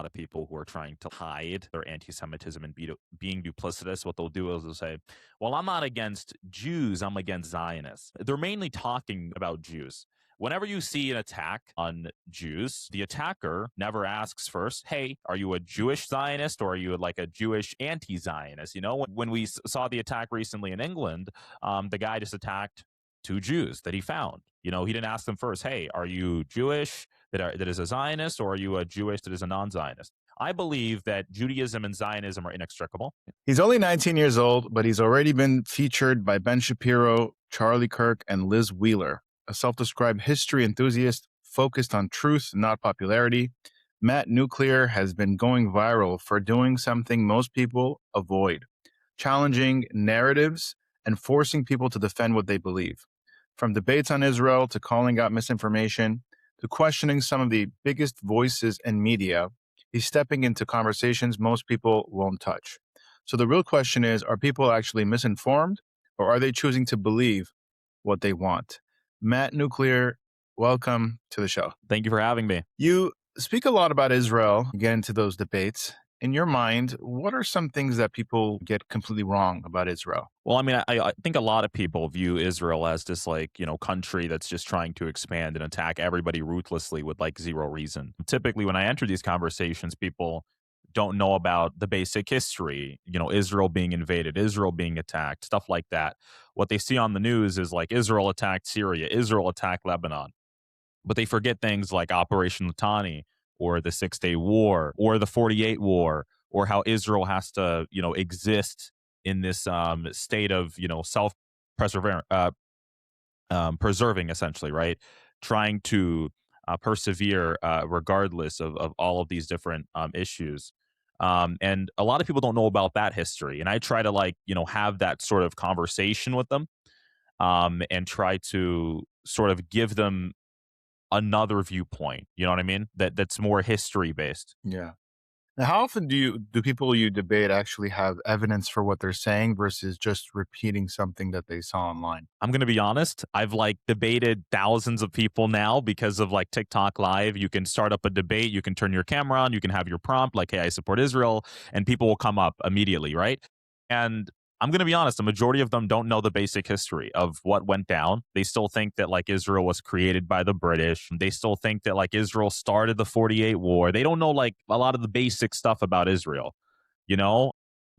lot of people who are trying to hide their anti-Semitism and being duplicitous. What they'll do is they'll say, well, I'm not against Jews, I'm against Zionists. They're mainly talking about Jews. Whenever you see an attack on Jews, the attacker never asks first, hey, are you a Jewish Zionist or are you like a Jewish anti-Zionist? You know, when we saw the attack recently in England, the guy just attacked two Jews that he found. You know, he didn't ask them first, hey, are you Jewish that is a Zionist or are you a Jewish that is a non-Zionist? I believe that Judaism and Zionism are inextricable. He's only 19 years old, but he's already been featured by Ben Shapiro, Charlie Kirk, and Liz Wheeler. A self-described history enthusiast focused on truth, not popularity, Matt Nuclear has been going viral for doing something most people avoid, challenging narratives and forcing people to defend what they believe. From debates on Israel to calling out misinformation to questioning some of the biggest voices in media, he's stepping into conversations most people won't touch. So the real question is, are people actually misinformed or are they choosing to believe what they want? Matt Nuclear, welcome to the show. Thank you for having me. You speak a lot about Israel, get into those debates. In your mind, what are some things that people get completely wrong about Israel? Well, I mean, I think a lot of people view Israel as this, like, you know, country that's just trying to expand and attack everybody ruthlessly with like zero reason. Typically, when I enter these conversations, people don't know about the basic history, you know, Israel being invaded, Israel being attacked, stuff like that. What they see on the news is like Israel attacked Syria, Israel attacked Lebanon. But they forget things like Operation Litani or the 6-Day War or the 48 War or how Israel has to, you know, exist in this state of, you know, preserving essentially, right? Trying to persevere regardless of all of these different issues. And a lot of people don't know about that history. And I try to, like, you know, have that sort of conversation with them and try to sort of give them another viewpoint. You know what I mean? That's more history based. Yeah. Now, how often do people you debate actually have evidence for what they're saying versus just repeating something that they saw online? I'm going to be honest. I've like debated thousands of people now because of like TikTok Live. You can start up a debate. You can turn your camera on. You can have your prompt like, hey, I support Israel. And people will come up immediately, right? And I'm going to be honest. The majority of them don't know the basic history of what went down. They still think that like Israel was created by the British. They still think that like Israel started the 48 War. They don't know like a lot of the basic stuff about Israel, you know?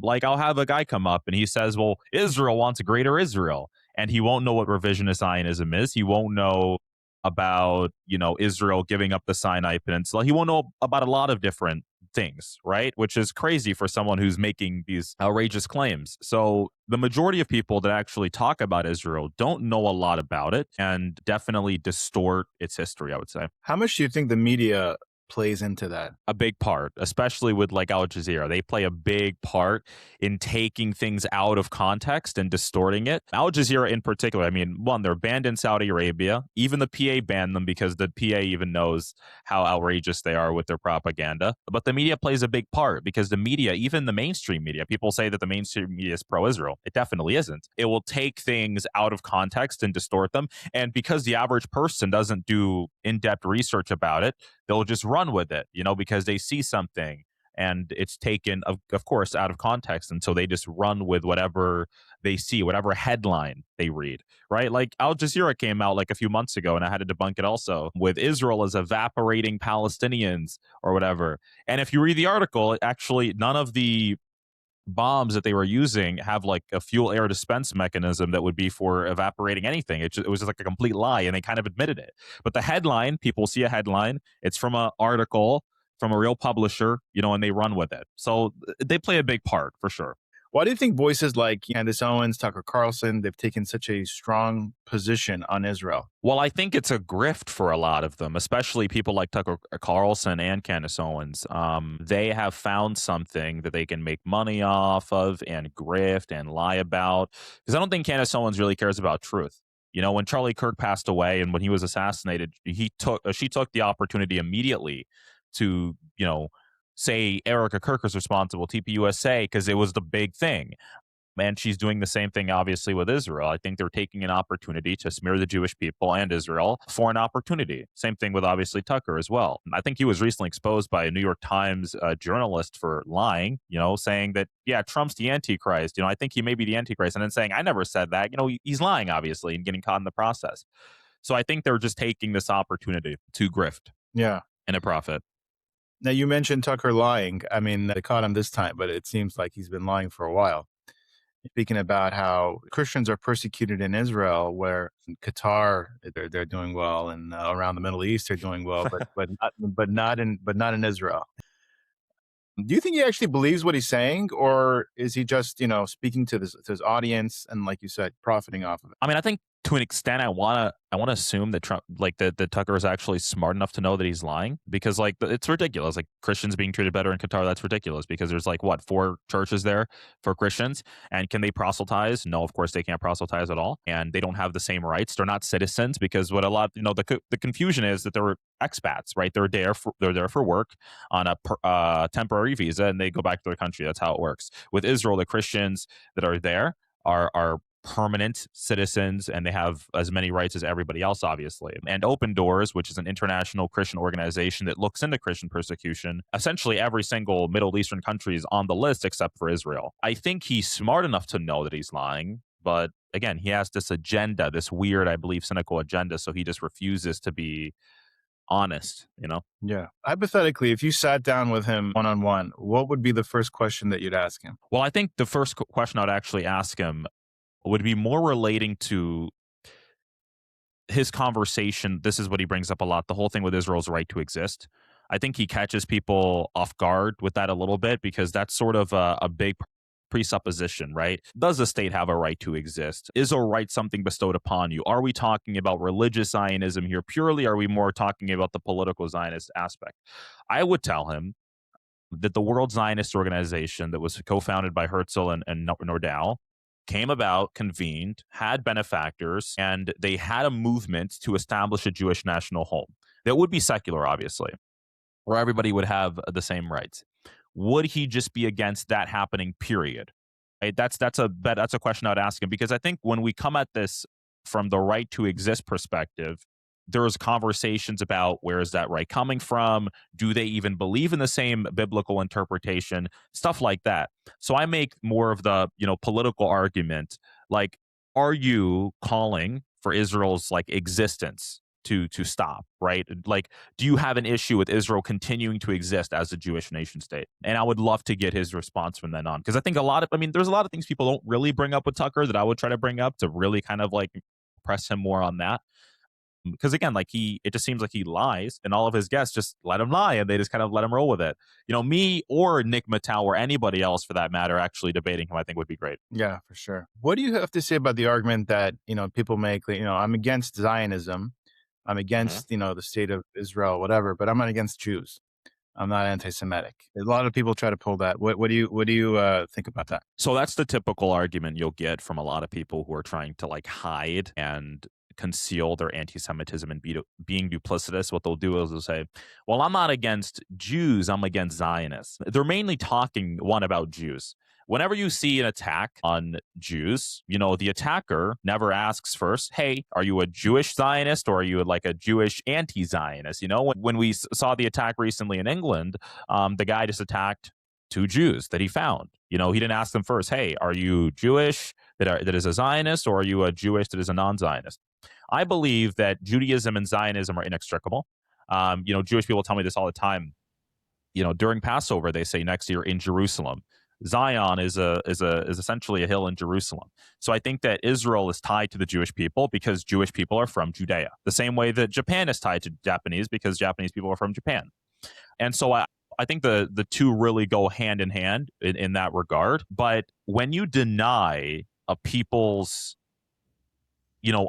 Like, I'll have a guy come up and he says, well, Israel wants a greater Israel. And he won't know what revisionist Zionism is. He won't know about, you know, Israel giving up the Sinai Peninsula. He won't know about a lot of different things, right? Which is crazy for someone who's making these outrageous claims. So the majority of people that actually talk about Israel don't know a lot about it and definitely distort its history, I would say. How much do you think the media plays into that? A big part, especially with like Al Jazeera. They play a big part in taking things out of context and distorting it. Al Jazeera in particular, I mean, one, they're banned in Saudi Arabia. Even the PA banned them because the PA even knows how outrageous they are with their propaganda. But the media plays a big part because the media, even the mainstream media, people say that the mainstream media is pro-Israel. It definitely isn't. It will take things out of context and distort them. And because the average person doesn't do in-depth research about it, they'll just run with it, you know, because they see something and it's taken, of course, out of context. And so they just run with whatever they see, whatever headline they read, right? Like Al Jazeera came out like a few months ago and I had to debunk it also with Israel as evaporating Palestinians or whatever. And if you read the article, it actually, none of the bombs that they were using have like a fuel air dispense mechanism that would be for evaporating anything. It was just like a complete lie, and they kind of admitted it. But the headline, people see a headline, it's from an article from a real publisher, you know, and they run with it. So they play a big part for sure. Why do you think voices like Candace Owens, Tucker Carlson, they've taken such a strong position on Israel? Well, I think it's a grift for a lot of them, especially people like Tucker Carlson and Candace Owens. They have found something that they can make money off of and grift and lie about. Because I don't think Candace Owens really cares about truth. You know, when Charlie Kirk passed away and when he was assassinated, she took the opportunity immediately to, you know, say Erica Kirk is responsible, TPUSA, because it was the big thing. And she's doing the same thing, obviously, with Israel. I think they're taking an opportunity to smear the Jewish people and Israel for an opportunity. Same thing with, obviously, Tucker as well. I think he was recently exposed by a New York Times journalist for lying, saying that, yeah, Trump's the Antichrist. I think he may be the Antichrist. And then saying, I never said that. He's lying, obviously, and getting caught in the process. So I think they're just taking this opportunity to grift Yeah. and a profit. Now, you mentioned Tucker lying. I mean, they caught him this time, but it seems like he's been lying for a while. Speaking about how Christians are persecuted in Israel, where in Qatar they're doing well, and around the Middle East they're doing well, but not in Israel. Do you think he actually believes what he's saying, or is he just speaking to his audience and, like you said, profiting off of it? I mean, I think to an extent, I want to assume that Trump, that Tucker is actually smart enough to know that he's lying, because it's ridiculous. Like, Christians being treated better in Qatar, that's ridiculous, because there's 4 churches there for Christians, and can they proselytize? No, of course they can't proselytize at all, and they don't have the same rights. They're not citizens, because what a lot the confusion is that they're expats, right? They're there for work on a temporary visa, and they go back to their country. That's how it works. With Israel, the Christians that are there are permanent citizens, and they have as many rights as everybody else, obviously. And Open Doors, which is an international Christian organization that looks into Christian persecution, essentially every single Middle Eastern country is on the list except for Israel. I think he's smart enough to know that he's lying, but again, he has this agenda, this weird, I believe, cynical agenda, so he just refuses to be honest, Yeah. Hypothetically, if you sat down with him one-on-one, what would be the first question that you'd ask him? Well, I think the first question I'd actually ask him would be more relating to his conversation. This is what he brings up a lot, the whole thing with Israel's right to exist. I think he catches people off guard with that a little bit, because that's sort of a big presupposition, right? Does the state have a right to exist? Is a right something bestowed upon you? Are we talking about religious Zionism here purely? Are we more talking about the political Zionist aspect? I would tell him that the World Zionist Organization, that was co-founded by Herzl and Nordau, came about, convened, had benefactors, and they had a movement to establish a Jewish national home that would be secular, obviously, where everybody would have the same rights. Would he just be against that happening, period? Right? That's a question I'd ask him, because I think when we come at this from the right to exist perspective, there's conversations about, where is that right coming from? Do they even believe in the same biblical interpretation? Stuff like that. So I make more of the, political argument. Like, are you calling for Israel's existence to stop, right? Like, do you have an issue with Israel continuing to exist as a Jewish nation state? And I would love to get his response from then on, because I think there's a lot of things people don't really bring up with Tucker that I would try to bring up to really kind of press him more on that. Because again, it just seems like he lies, and all of his guests just let him lie, and they just kind of let him roll with it. Me or Nick Mattel or anybody else for that matter actually debating him, I think would be great. Yeah, for sure. What do you have to say about the argument that people make? I'm against Zionism, I'm against the state of Israel, whatever, but I'm not against Jews. I'm not anti-Semitic. A lot of people try to pull that. What do you think about that? So that's the typical argument you'll get from a lot of people who are trying to hide and conceal their anti-Semitism and being duplicitous. What they'll do is they'll say, well, I'm not against Jews, I'm against Zionists. They're mainly talking about Jews. Whenever you see an attack on Jews, the attacker never asks first, hey, are you a Jewish Zionist, or are you a Jewish anti-Zionist? When we saw the attack recently in England, the guy just attacked 2 Jews that he found. He didn't ask them first, hey, are you Jewish that is a Zionist, or are you a Jewish that is a non-Zionist? I believe that Judaism and Zionism are inextricable. Jewish people tell me this all the time. During Passover, they say next year in Jerusalem. Zion is essentially a hill in Jerusalem. So I think that Israel is tied to the Jewish people because Jewish people are from Judea. The same way that Japan is tied to Japanese because Japanese people are from Japan. And so I think the two really go hand in hand in that regard. But when you deny a people's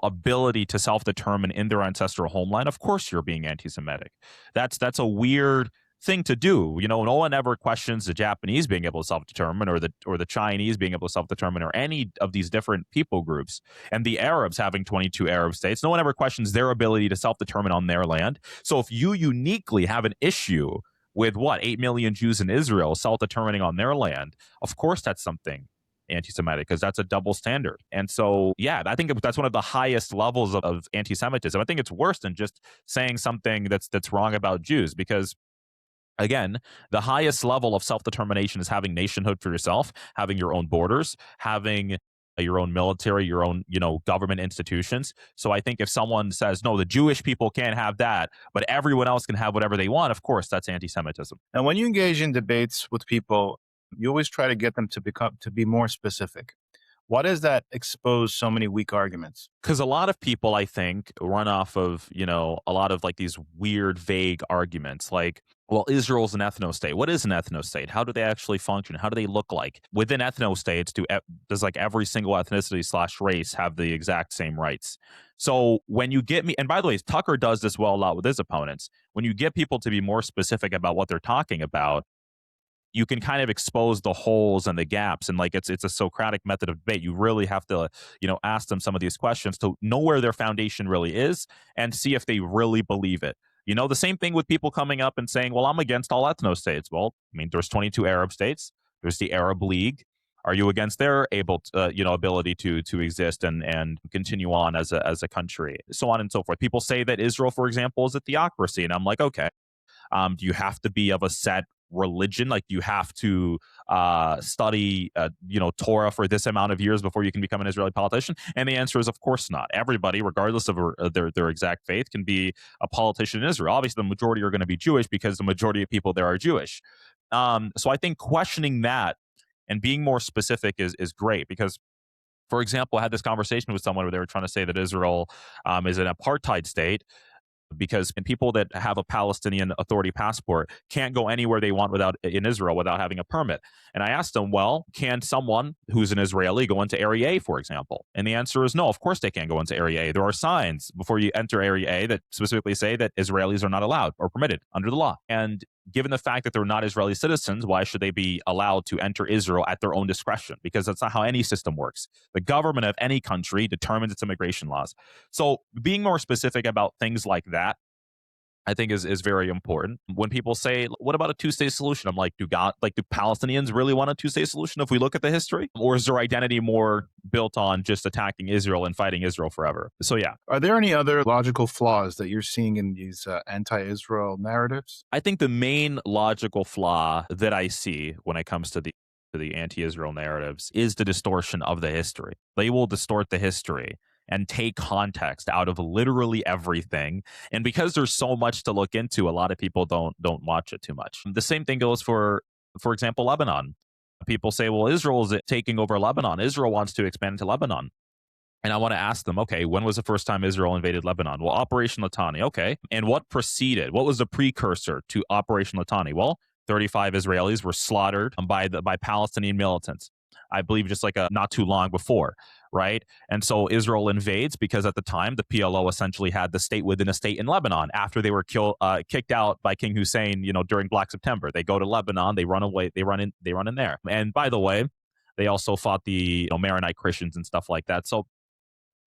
ability to self-determine in their ancestral homeland, of course you're being anti-Semitic. That's a weird thing to do. No one ever questions the Japanese being able to self-determine, or the Chinese being able to self-determine, or any of these different people groups, and the Arabs having 22 Arab states. No one ever questions their ability to self-determine on their land. So if you uniquely have an issue with 8 million Jews in Israel self-determining on their land, of course that's something anti-Semitic, because that's a double standard. And so, yeah, I think that's one of the highest levels of anti-Semitism. I think it's worse than just saying something that's wrong about Jews, because again, the highest level of self-determination is having nationhood for yourself, having your own borders, having your own military, your own, government institutions. So I think if someone says, no, the Jewish people can't have that, but everyone else can have whatever they want, of course, that's anti-Semitism. And when you engage in debates with people, you always try to get them to be more specific. Why does that expose so many weak arguments? Because a lot of people, I think, run off of, a lot of like these weird, vague arguments like, well, Israel's an ethno-state. What is an ethno-state? How do they actually function? How do they look like? Within ethno-states, does like every single ethnicity/race have the exact same rights? So when you get me, and by the way, Tucker does this well a lot with his opponents, when you get people to be more specific about what they're talking about, you can kind of expose the holes and the gaps, and like it's a Socratic method of debate. You really have to ask them some of these questions to know where their foundation really is and see if they really believe it. The same thing with people coming up and saying, well, I'm against all ethno states. Well, I mean, there's 22 Arab states, there's the Arab League. Are you against their ability to exist and continue on as a country, so on and so forth? People say that Israel, for example, is a theocracy, and I'm like, okay, do you have to be of a set religion? Like, you have to study, Torah for this amount of years before you can become an Israeli politician? And the answer is, of course not. Everybody, regardless of their exact faith, can be a politician in Israel. Obviously, the majority are going to be Jewish because the majority of people there are Jewish. So I think questioning that and being more specific is great, because, for example, I had this conversation with someone where they were trying to say that Israel is an apartheid state, because people that have a Palestinian Authority passport can't go anywhere they want in Israel without having a permit. And I asked them, well, can someone who's an Israeli go into Area A, for example? And the answer is no, of course they can't go into Area A. There are signs before you enter Area A that specifically say that Israelis are not allowed or permitted under the law. And given the fact that they're not Israeli citizens, why should they be allowed to enter Israel at their own discretion? Because that's not how any system works. The government of any country determines its immigration laws. So being more specific about things like that, I think is very important. When people say, what about a two-state solution? I'm like, do Palestinians really want a two-state solution if we look at the history? Or is their identity more built on just attacking Israel and fighting Israel forever? So yeah. Are there any other logical flaws that you're seeing in these anti-Israel narratives? I think the main logical flaw that I see when it comes to the anti-Israel narratives is the distortion of the history. They will distort the history and take context out of literally everything. And because there's so much to look into, a lot of people don't watch it too much. The same thing goes for example, Lebanon. People say, well, Israel is taking over Lebanon. Israel wants to expand into Lebanon. And I want to ask them, okay, when was the first time Israel invaded Lebanon? Well, Operation Litani. Okay. And what preceded? What was the precursor to Operation Litani? Well, 35 Israelis were slaughtered by Palestinian militants, I believe, just like not too long before, right? And so Israel invades because at the time the PLO essentially had the state within a state in Lebanon after they were kicked out by King Hussein, during Black September. They go to Lebanon, they run away, they run in there. And by the way, they also fought the Maronite Christians and stuff like that. So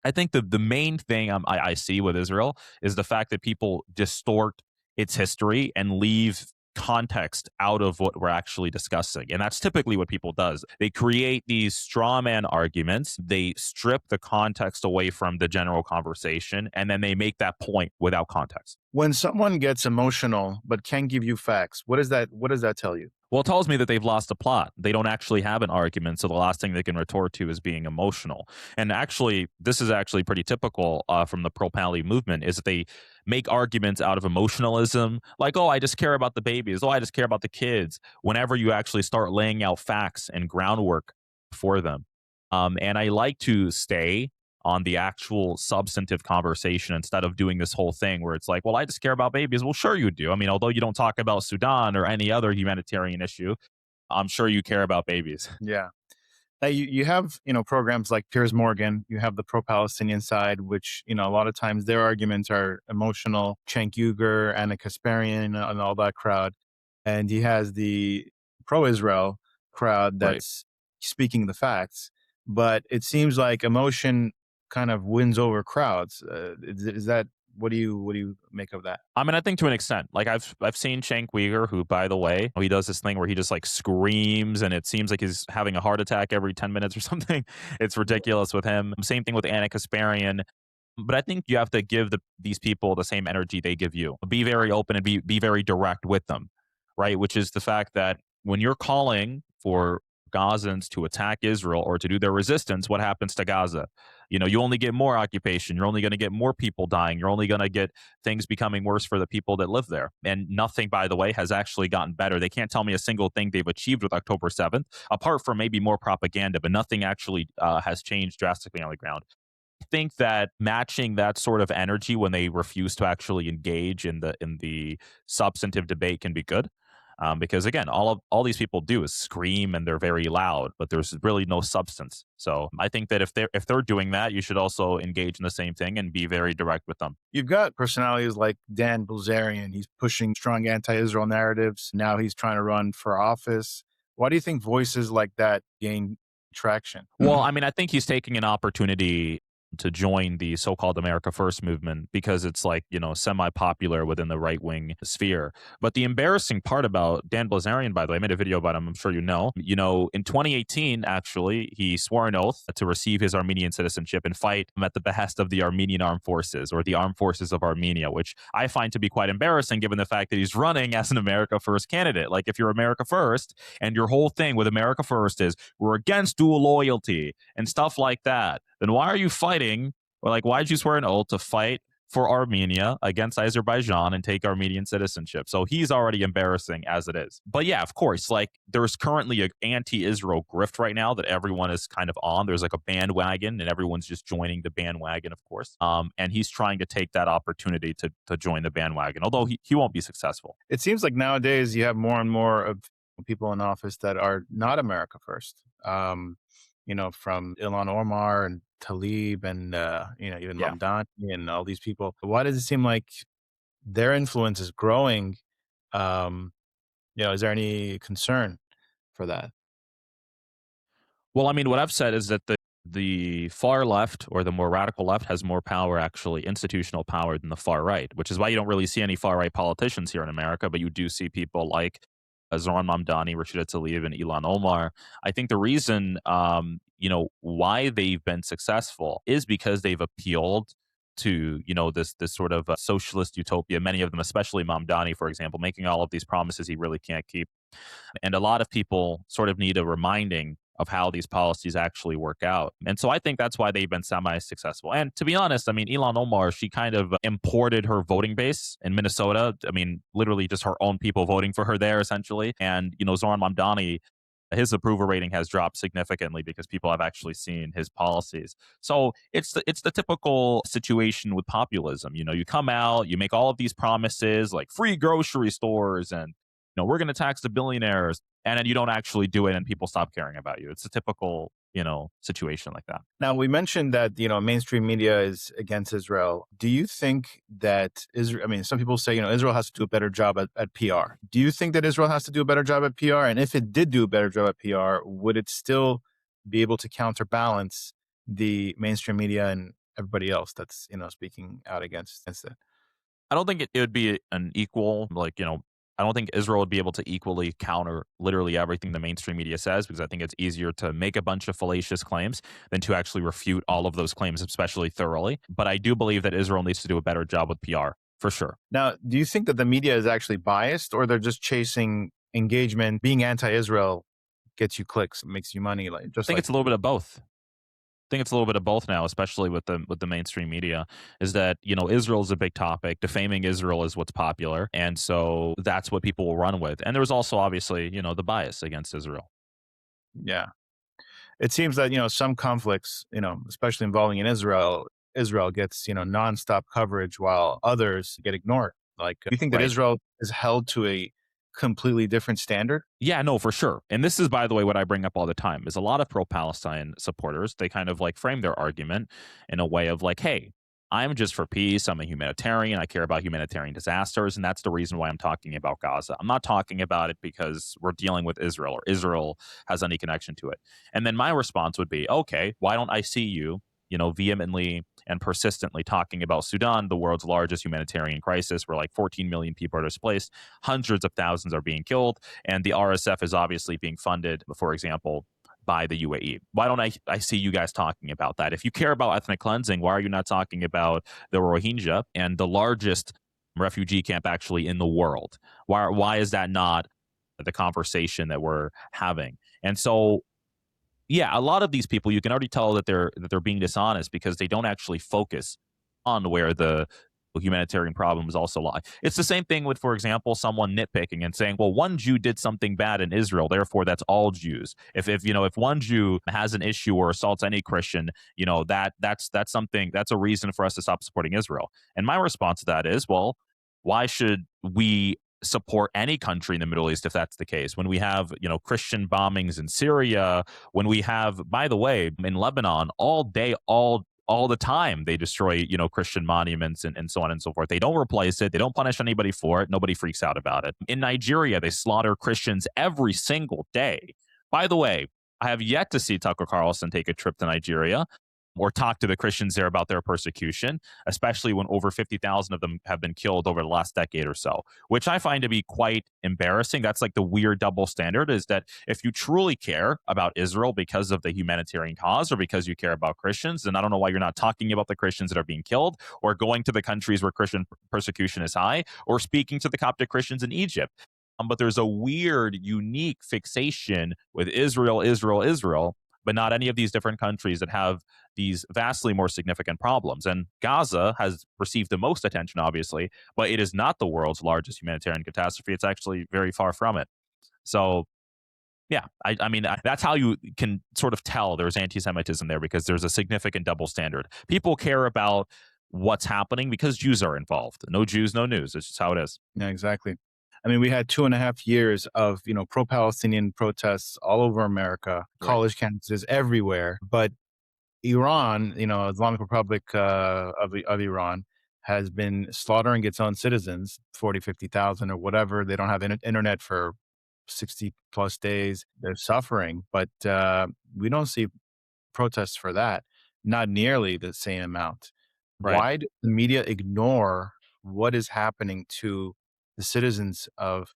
I think the main thing I see with Israel is the fact that people distort its history and leave context out of what we're actually discussing. And that's typically what people does. They create these straw man arguments. They strip the context away from the general conversation, and then they make that point without context. When someone gets emotional but can't give you facts, what does that tell you? Well, it tells me that they've lost the plot. They don't actually have an argument, so the last thing they can retort to is being emotional. And actually, this is actually pretty typical from the pro-Pali movement, is that they make arguments out of emotionalism, like, oh, I just care about the babies, oh, I just care about the kids, whenever you actually start laying out facts and groundwork for them. And I like to stay on the actual substantive conversation instead of doing this whole thing where it's like, well, I just care about babies. Well, sure you do. I mean, although you don't talk about Sudan or any other humanitarian issue, I'm sure you care about babies. Yeah. Now you have, programs like Piers Morgan. You have the pro-Palestinian side, which, a lot of times their arguments are emotional. Cenk Uygur, Anna Kasparian, and all that crowd. And he has the pro-Israel crowd that's speaking the facts. But it seems like emotion kind of wins over crowds. Is that What do you make of that? I mean, I think to an extent, like I've seen Cenk Uygur, who, by the way, he does this thing where he just like screams, and it seems like he's having a heart attack every 10 minutes or something. It's ridiculous with him. Same thing with Anna Kasparian. But I think you have to give these people the same energy they give you. Be very open and be very direct with them, right? Which is the fact that when you're calling for Gazans to attack Israel or to do their resistance, what happens to Gaza? You only get more occupation. You're only going to get more people dying. You're only going to get things becoming worse for the people that live there. And nothing, by the way, has actually gotten better. They can't tell me a single thing they've achieved with October 7th, apart from maybe more propaganda, but nothing actually has changed drastically on the ground. Think that matching that sort of energy when they refuse to actually engage in the substantive debate can be good. Because again, all these people do is scream and they're very loud, but there's really no substance. So I think that if they're doing that, you should also engage in the same thing and be very direct with them. You've got personalities like Dan Bilzerian. He's pushing strong anti-Israel narratives. Now he's trying to run for office. Why do you think voices like that gain traction? Well, I mean, I think he's taking an opportunity to join the so-called America First movement because it's like, semi-popular within the right-wing sphere. But the embarrassing part about Dan Bilzerian, by the way, I made a video about him, I'm sure you know. In 2018, actually, he swore an oath to receive his Armenian citizenship and fight at the behest of the Armenian Armed Forces or the Armed Forces of Armenia, which I find to be quite embarrassing given the fact that he's running as an America First candidate. Like, if you're America First and your whole thing with America First is we're against dual loyalty and stuff like that, then why are you fighting, or like, why did you swear an oath to fight for Armenia against Azerbaijan and take Armenian citizenship? So he's already embarrassing as it is. But yeah, of course, like there's currently an anti-Israel grift right now that everyone is kind of on. There's like a bandwagon and everyone's just joining the bandwagon, of course. And he's trying to take that opportunity to join the bandwagon, although he won't be successful. It seems like nowadays you have more and more of people in office that are not America First. From Ilhan Omar and Talib and, even Yeah. Mamdani and all these people. Why does it seem like their influence is growing? Is there any concern for that? Well, I mean, what I've said is that the far left or the more radical left has more power, actually, institutional power, than the far right, which is why you don't really see any far right politicians here in America, but you do see people like Zoran Mamdani, Rashida Tlaib, and Ilhan Omar. I think the reason, why they've been successful is because they've appealed to, this sort of socialist utopia. Many of them, especially Mamdani, for example, making all of these promises he really can't keep. And a lot of people sort of need a reminding of how these policies actually work out. And so I think that's why they've been semi-successful. And to be honest, I mean, Ilhan Omar, she kind of imported her voting base in Minnesota. I mean, literally just her own people voting for her there, essentially. And, Zoran Mamdani, his approval rating has dropped significantly because people have actually seen his policies. So it's the typical situation with populism. You come out, you make all of these promises like free grocery stores and we're going to tax the billionaires, and then you don't actually do it and people stop caring about you. It's a typical, situation like that. Now, we mentioned that, mainstream media is against Israel. Do you think that Israel, some people say, Israel has to do a better job at PR. Do you think that Israel has to do a better job at PR? And if it did do a better job at PR, would it still be able to counterbalance the mainstream media and everybody else that's, speaking out against it? I don't think it would be an equal, I don't think Israel would be able to equally counter literally everything the mainstream media says, because I think it's easier to make a bunch of fallacious claims than to actually refute all of those claims, especially thoroughly. But I do believe that Israel needs to do a better job with PR, for sure. Now, do you think that the media is actually biased, or they're just chasing engagement? Being anti-Israel gets you clicks, makes you money. I think it's a little bit of both. I think it's a little bit of both now, especially with the mainstream media, is that, Israel is a big topic. Defaming Israel is what's popular. And so that's what people will run with. And there's also obviously, the bias against Israel. Yeah. It seems that, some conflicts, especially involving in Israel gets, nonstop coverage while others get ignored. Like, do you think that Right. Israel is held to a completely different standard? Yeah, no, for sure. And this is, by the way, what I bring up all the time is a lot of pro-Palestine supporters, they kind of like frame their argument in a way of like, hey, I'm just for peace. I'm a humanitarian. I care about humanitarian disasters. And that's the reason why I'm talking about Gaza. I'm not talking about it because we're dealing with Israel or Israel has any connection to it. And then my response would be, okay, why don't I see you, vehemently and persistently talking about Sudan, the world's largest humanitarian crisis, where like 14 million people are displaced, hundreds of thousands are being killed, and the RSF is obviously being funded, for example, by the UAE. Why don't I see you guys talking about that? If you care about ethnic cleansing, why are you not talking about the Rohingya and the largest refugee camp actually in the world? Why is that not the conversation that we're having? And so, yeah, a lot of these people, you can already tell that they're being dishonest because they don't actually focus on where the humanitarian problems also lie. It's the same thing with, for example, someone nitpicking and saying, well, one Jew did something bad in Israel, therefore that's all Jews. If one Jew has an issue or assaults any Christian, that's something, that's a reason for us to stop supporting Israel. And my response to that is, well, why should we support any country in the Middle East if that's the case? When we have, Christian bombings in Syria, when we have, by the way, in Lebanon, all day, all the time they destroy, Christian monuments and so on and so forth. They don't replace it. They don't punish anybody for it. Nobody freaks out about it. In Nigeria, they slaughter Christians every single day. By the way, I have yet to see Tucker Carlson take a trip to Nigeria or talk to the Christians there about their persecution, especially when over 50,000 of them have been killed over the last decade or so, which I find to be quite embarrassing. That's like the weird double standard, is that if you truly care about Israel because of the humanitarian cause or because you care about Christians, then I don't know why you're not talking about the Christians that are being killed, or going to the countries where Christian persecution is high, or speaking to the Coptic Christians in Egypt. But there's a weird, unique fixation with Israel, Israel, Israel, but not any of these different countries that have these vastly more significant problems. And Gaza has received the most attention, obviously, but it is not the world's largest humanitarian catastrophe. It's actually very far from it. So, yeah, I mean, that's how you can sort of tell there's anti-Semitism there, because there's a significant double standard. People care about what's happening because Jews are involved. No Jews, no news. It's just how it is. Yeah, exactly. I mean, we had 2.5 years of, pro-Palestinian protests all over America, college campuses everywhere. But Iran, Islamic Republic of Iran, has been slaughtering its own citizens, 40, 50,000 or whatever. They don't have internet for 60 plus days. They're suffering, but we don't see protests for that, not nearly the same amount. Right. Why does the media ignore what is happening to the citizens of,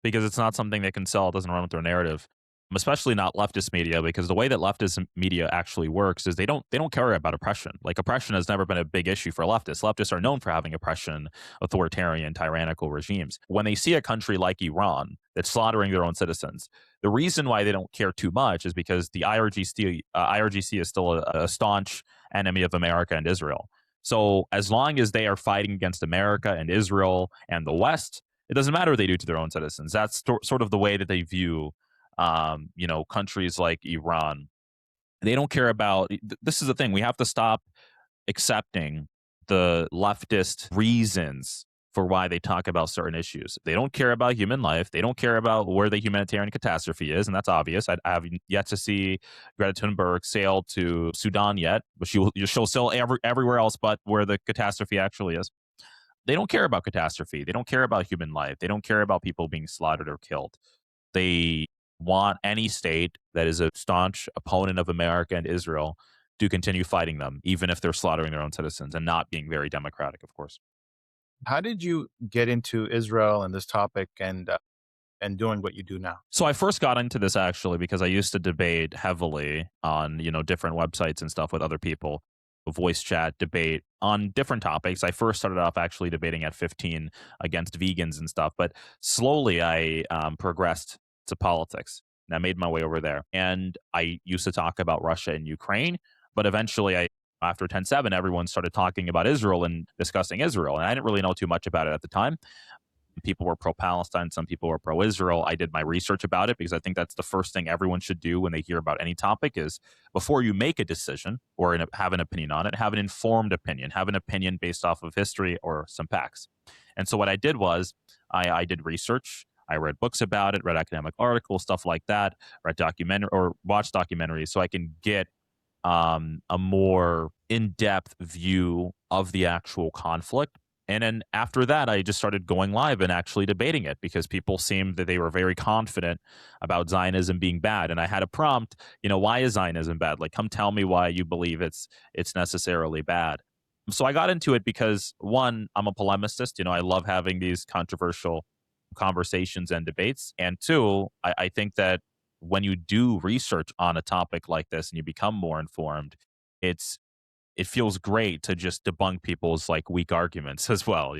Because it's not something they can sell. It doesn't run with their narrative, especially not leftist media, because the way that leftist media actually works is they don't care about oppression. Like, oppression has never been a big issue for leftists. Leftists are known for having oppression, authoritarian, tyrannical regimes. When they see a country like Iran that's slaughtering their own citizens, the reason why they don't care too much is because the IRGC is still a staunch enemy of America and Israel. So as long as they are fighting against America and Israel and the West, it doesn't matter what they do to their own citizens. That's sort of the way that they view, countries like Iran. They don't care about. This is the thing. We have to stop accepting the leftist reasons for why they talk about certain issues. They don't care about human life. They don't care about where the humanitarian catastrophe is, and that's obvious. I have yet to see Greta Thunberg sail to Sudan yet, but she'll sail everywhere else but where the catastrophe actually is. They don't care about catastrophe. They don't care about human life. They don't care about people being slaughtered or killed. They want any state that is a staunch opponent of America and Israel to continue fighting them, even if they're slaughtering their own citizens and not being very democratic, of course. how did you get into Israel and this topic and doing what you do now? So I first got into this actually because I used to debate heavily on, different websites and stuff with other people, voice chat, debate on different topics. I first started off actually debating at 15 against vegans and stuff, but slowly I progressed to politics and I made my way over there. And I used to talk about Russia and Ukraine, but eventually after 10/7, everyone started talking about Israel and discussing Israel. And I didn't really know too much about it at the time. People were pro-Palestine, some people were pro-Israel. I did my research about it because I think that's the first thing everyone should do when they hear about any topic is, before you make a decision or have an opinion on it, have an informed opinion, have an opinion based off of history or some facts. And so what I did was I did research. I read books about it, read academic articles, stuff like that, watched documentaries so I can get a more in-depth view of the actual conflict. And then after that, I just started going live and actually debating it because people seemed that they were very confident about Zionism being bad. And I had a prompt, why is Zionism bad? Like, come tell me why you believe it's necessarily bad. So I got into it because, one, I'm a polemicist. I love having these controversial conversations and debates. And two, I think that when you do research on a topic like this and you become more informed, it's it feels great to just debunk people's like weak arguments as well.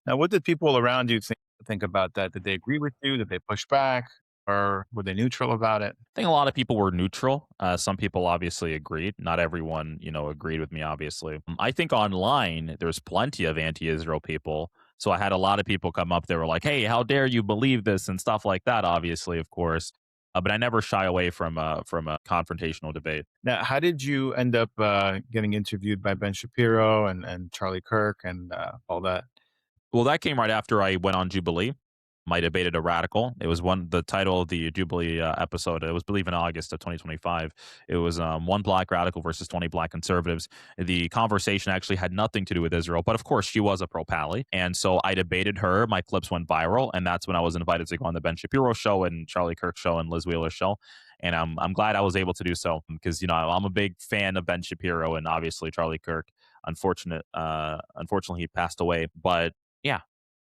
Now, what did people around you think about that? Did they agree with you? Did they push back, or were they neutral about it? I think a lot of people were neutral. Some people obviously agreed. Not everyone, agreed with me, obviously. I think online, there's plenty of anti Israel people. So I had a lot of people come up. They were like, hey, how dare you believe this and stuff like that, obviously, of course. But I never shy away from a confrontational debate. Now, how did you end up getting interviewed by Ben Shapiro and Charlie Kirk and all that? Well, that came right after I went on Jubilee. I debated a radical. It was the title of the Jubilee episode. It was, believe, in August of 2025. It was one black radical versus 20 black conservatives. The conversation actually had nothing to do with Israel, but of course she was a pro-Pally. And so I debated her. My clips went viral. And that's when I was invited to go on the Ben Shapiro show and Charlie Kirk show and Liz Wheeler show. And I'm glad I was able to do so because, I'm a big fan of Ben Shapiro and obviously Charlie Kirk. Unfortunately, he passed away. But yeah,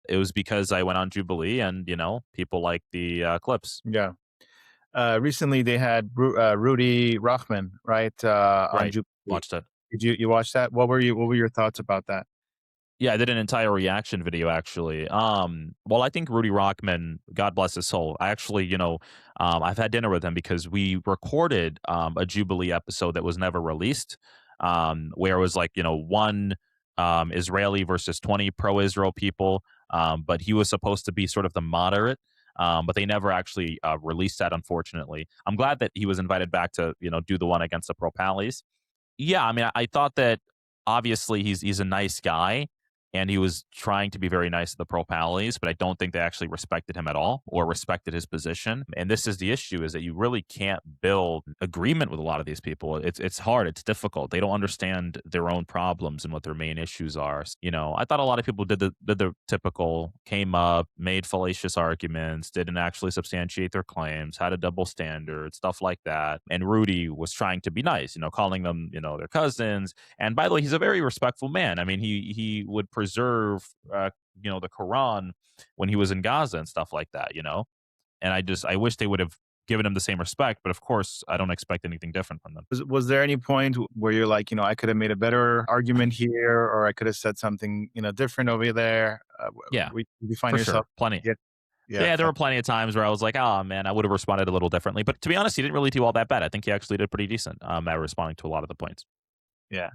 it was because I went on Jubilee and, people like the clips. Yeah. Recently, they had Rudy Rochman, right, on Right. Jubilee. Watched it. Did you watch that? What were your thoughts about that? Yeah, I did an entire reaction video actually. Well, I think Rudy Rockman, God bless his soul. I actually, I've had dinner with him because we recorded a Jubilee episode that was never released, where it was like, one Israeli versus 20 pro-Israel people, but he was supposed to be sort of the moderate. But they never actually released that, unfortunately. I'm glad that he was invited back to, do the one against the pro-Pallies. Yeah, I mean, I thought that obviously he's a nice guy, and he was trying to be very nice to the pro-Pallies, but I don't think they actually respected him at all or respected his position. And this is the issue: is that you really can't build agreement with a lot of these people. It's hard. It's difficult. They don't understand their own problems and what their main issues are. I thought a lot of people did the typical, came up, made fallacious arguments, didn't actually substantiate their claims, had a double standard, stuff like that. And Rudy was trying to be nice, calling them, their cousins. And by the way, he's a very respectful man. I mean, he would preserve, the Quran when he was in Gaza and stuff like that, And I wish they would have given him the same respect. But of course, I don't expect anything different from them. Was there any point where you're like, I could have made a better argument here, or I could have said something, different over there? Yeah, you find for yourself sure, plenty. Yeah, There were plenty of times where I was like, oh man, I would have responded a little differently. But to be honest, he didn't really do all that bad. I think he actually did pretty decent at responding to a lot of the points. yeah.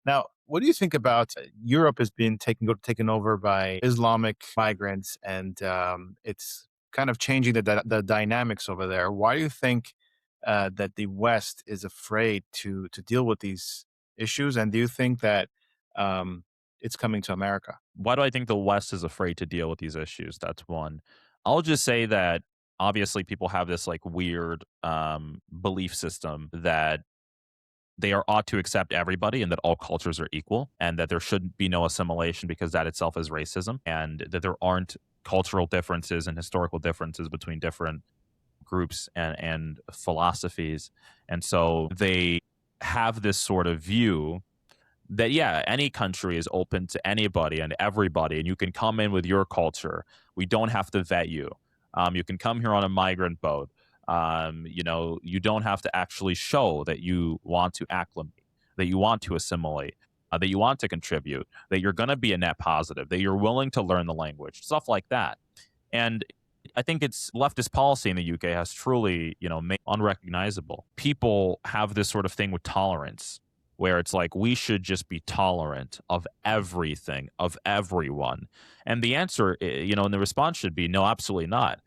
Now, what do you think about Europe has been taken over by Islamic migrants, and it's kind of changing the dynamics over there? Why do you think that the West is afraid to deal with these issues, and do you think that it's coming to America? Why do I think the West is afraid to deal with these issues? That's one. I'll just say that obviously people have this like weird belief system that they ought to accept everybody and that all cultures are equal and that there should be no assimilation because that itself is racism, and that there aren't cultural differences and historical differences between different groups and philosophies. And so they have this sort of view that, yeah, any country is open to anybody and everybody, and you can come in with your culture. We don't have to vet you. You can come here on a migrant boat. You don't have to actually show that you want to acclimate, that you want to assimilate, that you want to contribute, that you're going to be a net positive, that you're willing to learn the language, stuff like that. And I think it's leftist policy in the UK has truly, made unrecognizable. People have this sort of thing with tolerance, where it's like we should just be tolerant of everything, of everyone. And the answer, and the response should be no, absolutely not.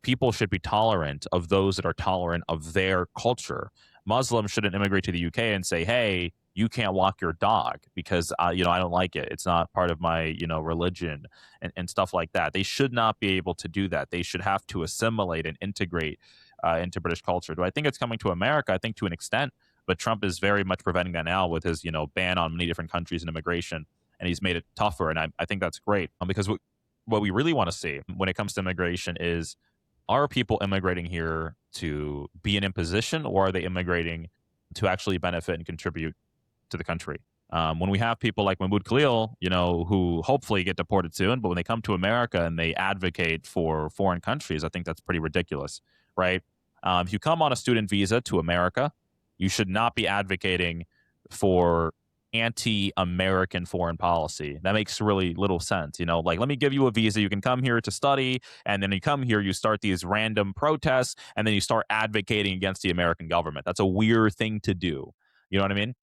People should be tolerant of those that are tolerant of their culture. Muslims shouldn't immigrate to the UK and say, hey, you can't walk your dog because, I don't like it. It's not part of my, religion and stuff like that. They should not be able to do that. They should have to assimilate and integrate into British culture. Do I think it's coming to America? I think to an extent, but Trump is very much preventing that now with his, ban on many different countries and immigration, and he's made it tougher. And I think that's great because what we really want to see when it comes to immigration is, are people immigrating here to be an imposition, or are they immigrating to actually benefit and contribute to the country? When we have people like Mahmoud Khalil, who hopefully get deported soon, but when they come to America and they advocate for foreign countries, I think that's pretty ridiculous, right? If you come on a student visa to America, you should not be advocating for anti-American foreign policy. That makes really little sense. Like, let me give you a visa. You can come here to study, and then you come here, you start these random protests, and then you start advocating against the American government. That's a weird thing to do. You know what I mean?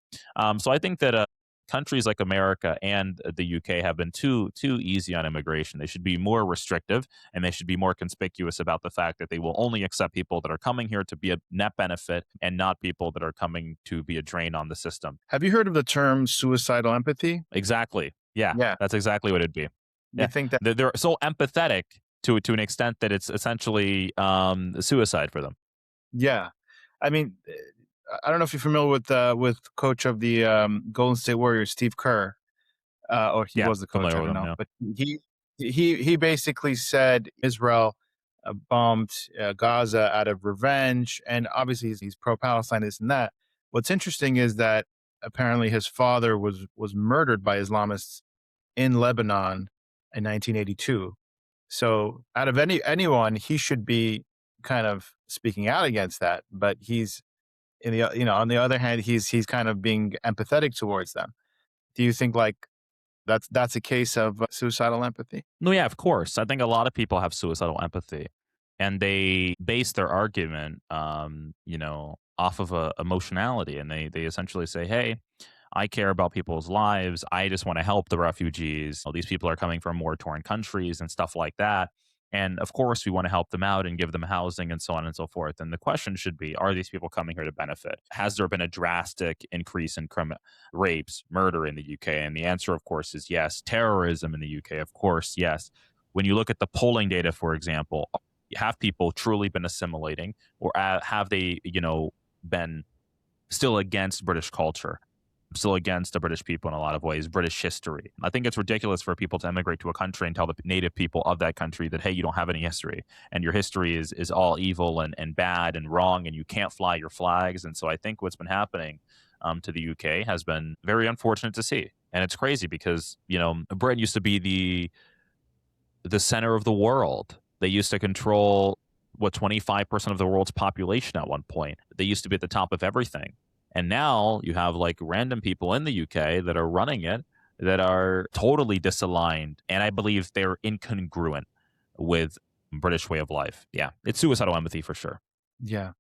So I think that countries like America and the UK have been too easy on immigration. They should be more restrictive, and they should be more conspicuous about the fact that they will only accept people that are coming here to be a net benefit and not people that are coming to be a drain on the system. Have you heard of the term suicidal empathy? Exactly. Yeah, Yeah. that's exactly what it'd be. You Yeah, think that? they're so empathetic to an extent that it's essentially suicide for them. Yeah. I mean, I don't know if you're familiar with coach of the Golden State Warriors, Steve Kerr, or he Yeah, was the coach. I familiar with don't them. know, Yeah. but he basically said Israel bombed Gaza out of revenge, and obviously he's pro-Palestine, this and that. What's interesting is that apparently his father was murdered by Islamists in Lebanon in 1982. So out of anyone, he should be kind of speaking out against that, but he's on the other hand, he's kind of being empathetic towards them. Do you think like that's a case of suicidal empathy? No, yeah, of course. I think a lot of people have suicidal empathy, and they base their argument, off of emotionality, and they essentially say, "Hey, I care about people's lives. I just want to help the refugees. These people are coming from war torn countries and stuff like that. And of course, we want to help them out and give them housing and so on and so forth." And the question should be, are these people coming here to benefit? Has there been a drastic increase in rapes, murder in the UK? And the answer, of course, is yes. Terrorism in the UK, of course, yes. When you look at the polling data, for example, have people truly been assimilating, or have they, been still against British culture, still against the British people in a lot of ways, British history? I think it's ridiculous for people to immigrate to a country and tell the native people of that country that, hey, you don't have any history, and your history is all evil and bad and wrong, and you can't fly your flags. And so I think what's been happening to the UK has been very unfortunate to see. And it's crazy because, Britain used to be the center of the world. They used to control 25% of the world's population at one point. They used to be at the top of everything. And now you have like random people in the UK that are running it that are totally disaligned. And I believe they're incongruent with British way of life. Yeah, it's suicidal empathy for sure. Yeah.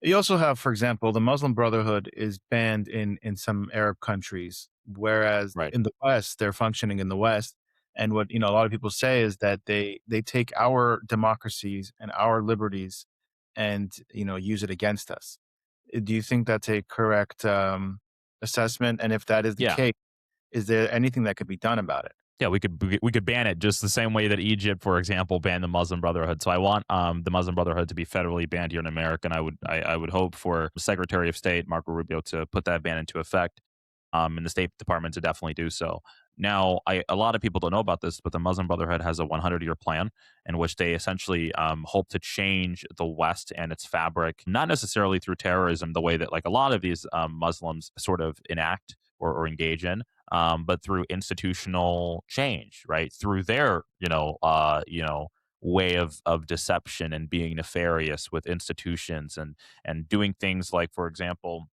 You also have, for example, the Muslim Brotherhood is banned in some Arab countries, whereas Right. in the West, they're functioning in the West. And what a lot of people say is that they take our democracies and our liberties and use it against us. Do you think that's a correct assessment? And if that is the Yeah. case, is there anything that could be done about it? Yeah, we could ban it just the same way that Egypt, for example, banned the Muslim Brotherhood. So I want the Muslim Brotherhood to be federally banned here in America, and I would hope for Secretary of State Marco Rubio to put that ban into effect, and the State Department to definitely do so. Now, a lot of people don't know about this, but the Muslim Brotherhood has a 100-year plan in which they essentially hope to change the West and its fabric, not necessarily through terrorism, the way that like a lot of these Muslims sort of enact or engage in, but through institutional change, right? Through their, way of deception and being nefarious with institutions and doing things like, for example,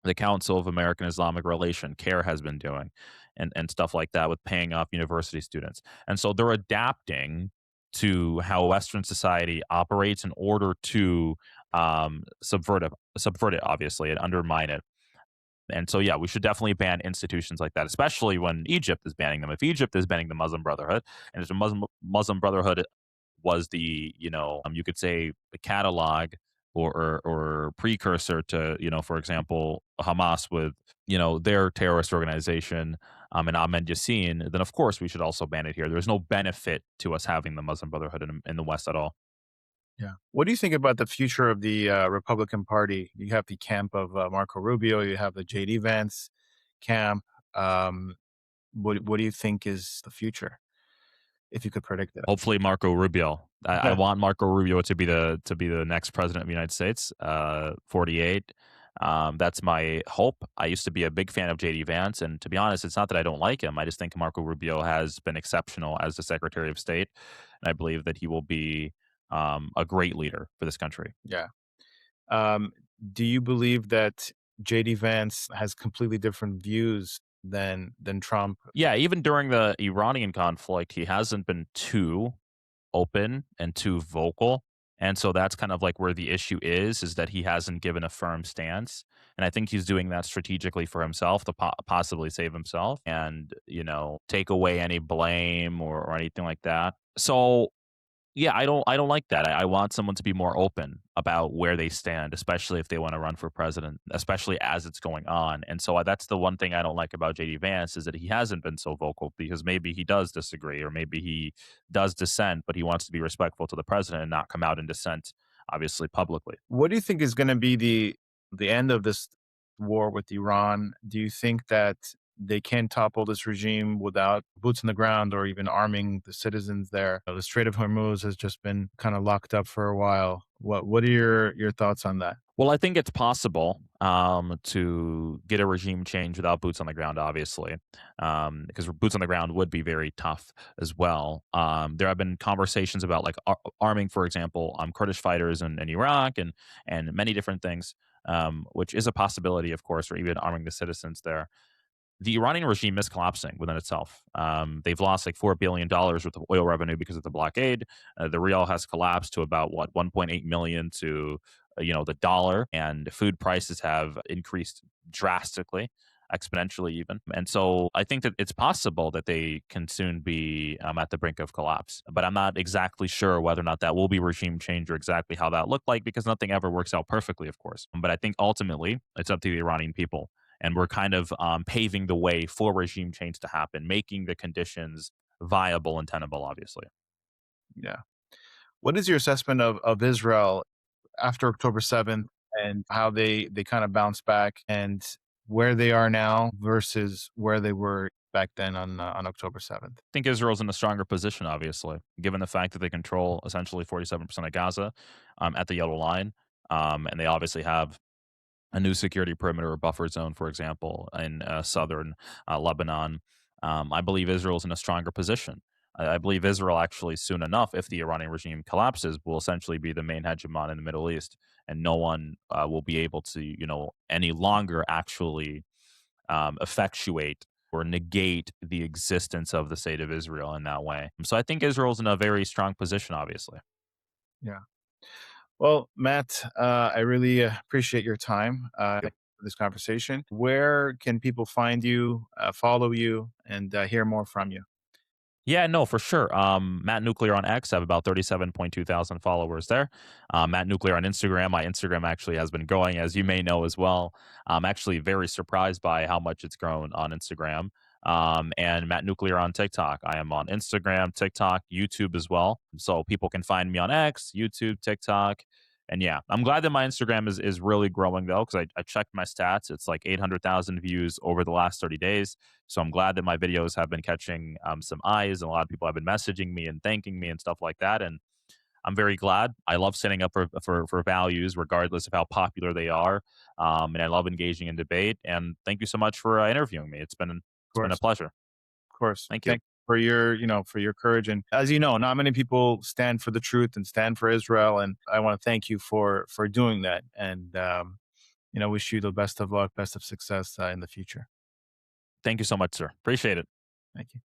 the Council of American Islamic Relation, CARE, has been doing, and stuff like that with paying off university students. And so they're adapting to how Western society operates in order to subvert it, obviously, and undermine it. And so, yeah, we should definitely ban institutions like that, especially when Egypt is banning them. If Egypt is banning the Muslim Brotherhood, and if the Muslim Brotherhood was the, you could say the catalog or precursor to, for example, Hamas with, their terrorist organization, and Ahmed Yassin, then of course we should also ban it here. There's no benefit to us having the Muslim Brotherhood in the West at all. Yeah. What do you think about the future of the Republican Party? You have the camp of Marco Rubio. You have the JD Vance camp. Um, what do you think is the future, if you could predict it? Hopefully, Marco Rubio. I want Marco Rubio to be the next president of the United States. 48. That's my hope. I used to be a big fan of JD Vance, and to be honest, it's not that I don't like him. I just think Marco Rubio has been exceptional as the Secretary of State, and I believe that he will be a great leader for this country. Yeah. Um, do you believe that JD Vance has completely different views than Trump? Yeah, even during the Iranian conflict, he hasn't been too open and too vocal. And so that's kind of like where the issue is that he hasn't given a firm stance. And I think he's doing that strategically for himself to possibly save himself and, take away any blame or anything like that. So yeah, I don't like that. I want someone to be more open about where they stand, especially if they want to run for president, especially as it's going on. And so that's the one thing I don't like about JD Vance is that he hasn't been so vocal because maybe he does disagree or maybe he does dissent, but he wants to be respectful to the president and not come out and dissent, obviously publicly. What do you think is going to be the end of this war with Iran? Do you think that they can topple this regime without boots on the ground or even arming the citizens there? The Strait of Hormuz has just been kind of locked up for a while. What are your thoughts on that? Well, I think it's possible to get a regime change without boots on the ground, obviously, because boots on the ground would be very tough as well. There have been conversations about like arming, for example, Kurdish fighters in Iraq and many different things, which is a possibility, of course, or even arming the citizens there. The Iranian regime is collapsing within itself. They've lost like $4 billion worth of oil revenue because of the blockade. The rial has collapsed to about what 1.8 million to the dollar, and food prices have increased drastically, exponentially even. And so I think that it's possible that they can soon be at the brink of collapse. But I'm not exactly sure whether or not that will be regime change or exactly how that looked like because nothing ever works out perfectly, of course. But I think ultimately it's up to the Iranian people and we're kind of paving the way for regime change to happen, making the conditions viable and tenable, obviously. Yeah. What is your assessment of Israel after October 7th and how they kind of bounced back and where they are now versus where they were back then on October 7th? I think Israel's in a stronger position, obviously, given the fact that they control essentially 47% of Gaza at the yellow line. And they obviously have a new security perimeter or buffer zone, for example, in southern Lebanon. I believe Israel's in a stronger position. I believe Israel actually soon enough, if the Iranian regime collapses, will essentially be the main hegemon in the Middle East, and no one will be able to, any longer actually effectuate or negate the existence of the state of Israel in that way. So I think Israel's in a very strong position, obviously. Yeah. Well, Matt, I really appreciate your time for this conversation. Where can people find you, follow you, and hear more from you? Yeah, no, for sure. Matt Nuclear on X. I have about 37.2 thousand followers there. Matt Nuclear on Instagram. My Instagram actually has been growing, as you may know as well. I'm actually very surprised by how much it's grown on Instagram. And Matt Nuclear on TikTok. I am on Instagram, TikTok, YouTube as well. So people can find me on X, YouTube, TikTok. And yeah, I'm glad that my Instagram is really growing though, because I checked my stats. It's like 800,000 views over the last 30 days. So I'm glad that my videos have been catching some eyes, and a lot of people have been messaging me and thanking me and stuff like that. And I'm very glad. I love standing up for values, regardless of how popular they are, and I love engaging in debate. And thank you so much for interviewing me. Of It's been a course, pleasure. of course. Thank you. Thank you for for your courage. And as you know, not many people stand for the truth and stand for Israel. And I want to thank you for doing that. And wish you the best of luck, best of success in the future. Thank you so much, sir. Appreciate it. Thank you.